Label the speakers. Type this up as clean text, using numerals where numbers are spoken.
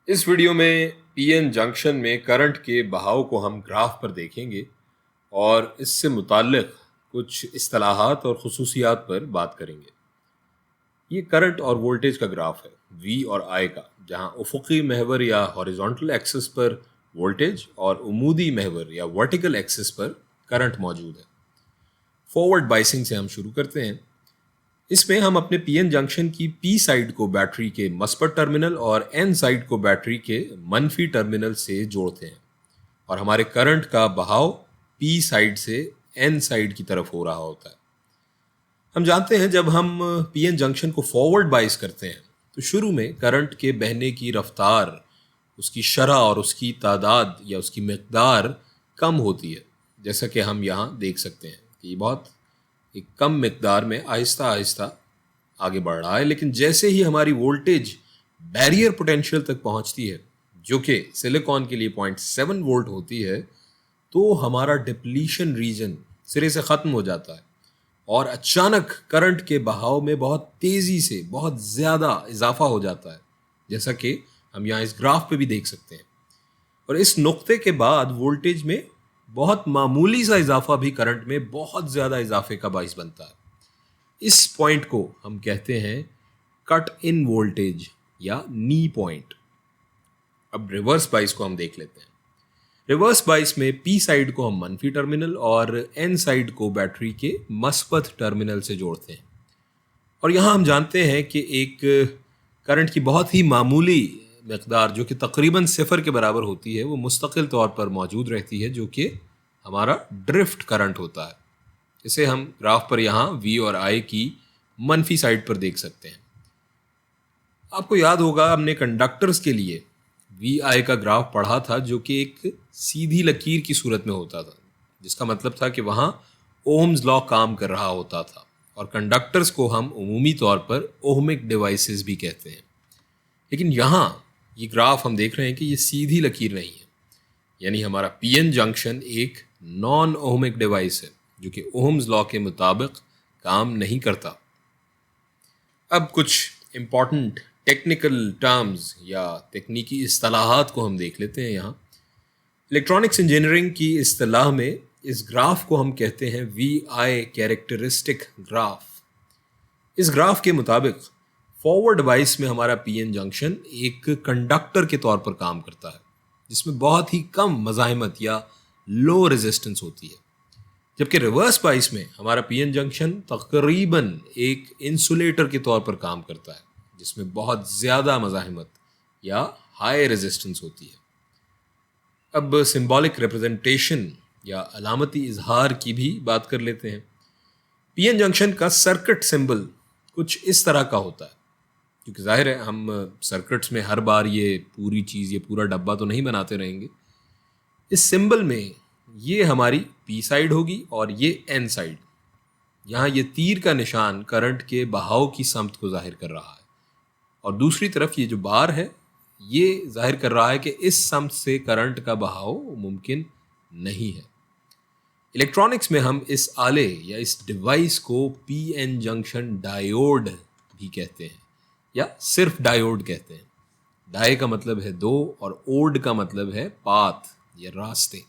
Speaker 1: اس video میں پی N junction میں current کے بہاؤ کو ہم گراف پر دیکھیں گے اور اس سے متعلق کچھ اصطلاحات اور خصوصیات پر بات کریں گے۔ یہ کرنٹ اور وولٹیج کا گراف ہے وی اور آئی کا، جہاں افقی محور یا ہاریزونٹل ایکسس پر وولٹیج اور عمودی محور یا ورٹیکل ایکسس پر کرنٹ موجود ہے۔ فارورڈ بائسنگ سے ہم شروع کرتے ہیں۔ اس میں ہم اپنے پی این جنکشن کی پی سائڈ کو بیٹری کے مثبت ٹرمینل اور این سائڈ کو بیٹری کے منفی ٹرمینل سے جوڑتے ہیں، اور ہمارے کرنٹ کا بہاؤ پی سائڈ سے این سائڈ کی طرف ہو رہا ہوتا ہے۔ ہم جانتے ہیں جب ہم پی این جنکشن کو فارورڈ بائس کرتے ہیں تو شروع میں کرنٹ کے بہنے کی رفتار، اس کی شرح اور اس کی تعداد یا اس کی مقدار کم ہوتی ہے، جیسا کہ ہم یہاں دیکھ سکتے ہیں کہ یہ بہت ایک کم مقدار میں آہستہ آہستہ آگے بڑھ رہا ہے۔ لیکن جیسے ہی ہماری وولٹیج بیریئر پوٹینشیل تک پہنچتی ہے، جو کہ سلیکان کے لیے 0.7 وولٹ ہوتی ہے، تو ہمارا ڈپلیشن ریجن سرے سے ختم ہو جاتا ہے اور اچانک کرنٹ کے بہاؤ میں بہت تیزی سے بہت زیادہ اضافہ ہو جاتا ہے، جیسا کہ ہم یہاں اس گراف پہ بھی دیکھ سکتے ہیں۔ اور اس نقطے کے بعد وولٹیج میں بہت معمولی سا اضافہ بھی کرنٹ میں بہت زیادہ اضافے کا باعث بنتا ہے۔ اس پوائنٹ کو ہم کہتے ہیں کٹ ان وولٹیج یا نی پوائنٹ۔ اب ریورس بائس کو ہم دیکھ لیتے ہیں۔ ریورس بائس میں پی سائڈ کو ہم منفی ٹرمینل اور این سائڈ کو بیٹری کے مثبت ٹرمینل سے جوڑتے ہیں، اور یہاں ہم جانتے ہیں کہ ایک کرنٹ کی بہت ہی معمولی مقدار جو کہ تقریباً 0 کے برابر ہوتی ہے، وہ مستقل طور پر موجود رہتی ہے، جو کہ ہمارا ڈرفٹ کرنٹ ہوتا ہے۔ اسے ہم گراف پر یہاں وی اور آئی کی منفی سائڈ پر دیکھ سکتے ہیں۔ آپ کو یاد ہوگا ہم نے کنڈکٹرز کے لیے وی آئی کا گراف پڑھا تھا، جو کہ ایک سیدھی لکیر کی صورت میں ہوتا تھا، جس کا مطلب تھا کہ وہاں اوہمز لا کام کر رہا ہوتا تھا، اور کنڈکٹرز کو ہم عمومی طور پر اوہمک ڈیوائسز بھی کہتے ہیں۔ لیکن یہاں یہ گراف ہم دیکھ رہے ہیں کہ یہ سیدھی لکیر نہیں ہے، یعنی ہمارا پی این جنکشن ایک نان اوہمک ڈیوائس ہے جو کہ اوہمز لا کے مطابق کام نہیں کرتا۔ اب کچھ امپورٹنٹ ٹیکنیکل ٹرمز یا تکنیکی اصطلاحات کو ہم دیکھ لیتے ہیں۔ یہاں الیکٹرانکس انجینئرنگ کی اصطلاح میں اس گراف کو ہم کہتے ہیں وی آئی کیریکٹرسٹک گراف۔ اس گراف کے مطابق فارورڈ بائس میں ہمارا پی این جنکشن ایک کنڈکٹر کے طور پر کام کرتا ہے، جس میں بہت ہی کم مزاحمت یا لو ریزسٹنس ہوتی ہے، جبکہ ریورس بائس میں ہمارا پی این جنکشن تقریباً ایک انسولیٹر کے طور پر کام کرتا ہے، جس میں بہت زیادہ مزاحمت یا ہائی ریزسٹنس ہوتی ہے۔ اب سمبولک ریپرزنٹیشن یا علامتی اظہار کی بھی بات کر لیتے ہیں۔ پی این جنکشن کا سرکٹ سمبل کچھ اس طرح کا ہوتا ہے، کیونکہ ظاہر ہے ہم سرکٹس میں ہر بار یہ پوری چیز، یہ پورا ڈبہ تو نہیں بناتے رہیں گے۔ اس سمبل میں یہ ہماری پی سائڈ ہوگی اور یہ این سائڈ۔ یہاں یہ تیر کا نشان کرنٹ کے بہاؤ کی سمت کو ظاہر کر رہا ہے، اور دوسری طرف یہ جو بار ہے یہ ظاہر کر رہا ہے کہ اس سمت سے کرنٹ کا بہاؤ ممکن نہیں ہے۔ الیکٹرانکس میں ہم اس آلے یا اس ڈیوائس کو پی این جنکشن ڈائیوڈ بھی کہتے ہیں، یا صرف ڈائیوڈ کہتے ہیں۔ ڈائی کا مطلب ہے دو اور اوڈ کا مطلب ہے پاتھ یا راستے۔